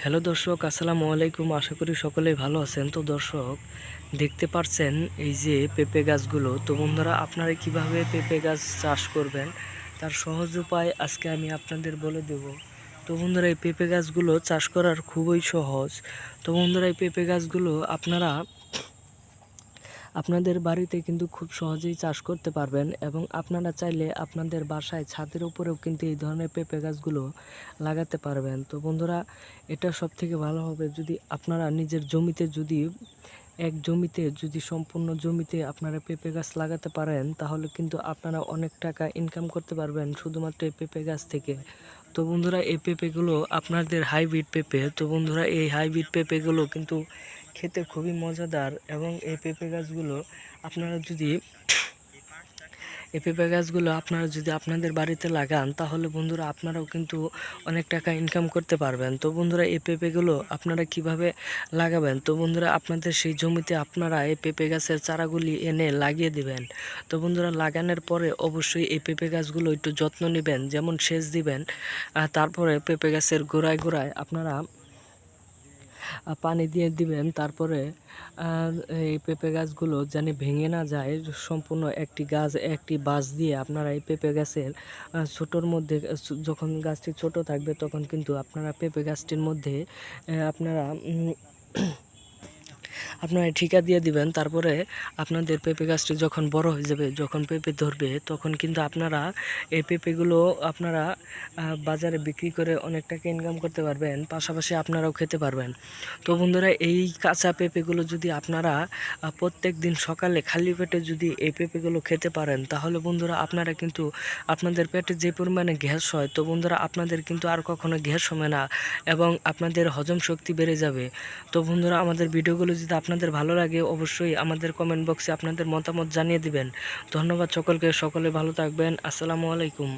Hello দর্শক, আসসালামু আলাইকুম। আশা করি সকলেই ভালো আছেন। তো দর্শক, দেখতে পাচ্ছেন এই যে পেঁপে গাছগুলো। তো বন্ধুরা, আপনারা কিভাবে পেঁপে গাছ চাষ করবেন তার সহজ উপায় আজকে আমি আপনাদের বলে দেব। তো বন্ধুরা, এই পেঁপে গাছগুলো চাষ করার খুবই সহজ। তো বন্ধুরা, এই পেঁপে গাছগুলো আপনারা আপনাদের বাড়িতে কিন্তু খুব সহজেই চাষ করতে পারবেন এবং আপনারা চাইলে আপনাদের বাসায় ছাদের উপরেও কিন্তু এই ধরনের পেঁপে গাছগুলো লাগাতে পারবেন। তো বন্ধুরা, এটা সবথেকে ভালো হবে যদি আপনারা নিজের জমিতে যদি সম্পূর্ণ জমিতে আপনারা পেঁপে গাছ লাগাতে পারেন, তাহলে কিন্তু আপনারা অনেক টাকা ইনকাম করতে পারবেন শুধুমাত্র এই পেঁপে গাছ থেকে। তো বন্ধুরা, এই পেঁপেগুলো আপনাদের হাইব্রিড পেঁপে। তো বন্ধুরা, এই হাইব্রিড পেঁপেগুলো কিন্তু খেতে খুবই মজাদার এবং এই পেঁপে গাছগুলো আপনারা যদি আপনাদের বাড়িতে লাগান, তাহলে বন্ধুরা আপনারাও কিন্তু অনেক টাকা ইনকাম করতে পারবেন। তো বন্ধুরা, এই পেঁপেগুলো আপনারা কিভাবে লাগাবেন? তো বন্ধুরা, আপনাদের সেই জমিতে আপনারা এই পেঁপে গাছের চারাগুলি এনে লাগিয়ে দিবেন। তো বন্ধুরা, লাগানোর পরে অবশ্যই এই পেঁপে গাছগুলো একটু যত্ন নেবেন, যেমন সেচ দিবেন। তারপরে পেঁপে গাছের গোড়ায় গোড়ায় আপনারা পানি দিয়ে দিবেন। তারপরে এই পেঁপে গাছগুলো যেন ভেঙে না যায়, সম্পূর্ণ একটি বাঁশ দিয়ে আপনারা এই পেঁপে গাছের ছোটোর মধ্যে যখন গাছটি ছোট থাকবে তখন কিন্তু আপনারা পেঁপে গাছটির মধ্যে আপনারা ঠিকা দিয়ে দিবেন। তারপরে আপনাদের পেঁপে গাছটি যখন বড় হয়ে যাবে, যখন পেঁপে ধরবে, তখন কিন্তু আপনারা এই পেঁপেগুলো আপনারা বাজারে বিক্রি করে অনেক টাকা ইনকাম করতে পারবেন, পাশাপাশি আপনারাও খেতে পারবেন। তো বন্ধুরা, এই কাঁচা পেঁপেগুলো যদি আপনারা প্রত্যেক দিন সকালে খালি পেটে যদি এই পেঁপেগুলো খেতে পারেন, তাহলে বন্ধুরা আপনারা কিন্তু আপনাদের পেটে যে পরিমাণে গ্যাস হয়, তো বন্ধুরা আপনাদের কিন্তু আর কখনো গ্যাস হবে না এবং আপনাদের হজম শক্তি বেড়ে যাবে। তো বন্ধুরা, আমাদের ভিডিওগুলো যদি আপনাদের ভালো লাগে, অবশ্যই আমাদের কমেন্ট বক্সে আপনাদের মতামত জানিয়ে দিবেন। ধন্যবাদ সকলকে, সকলে ভালো থাকবেন। আসসালামু আলাইকুম।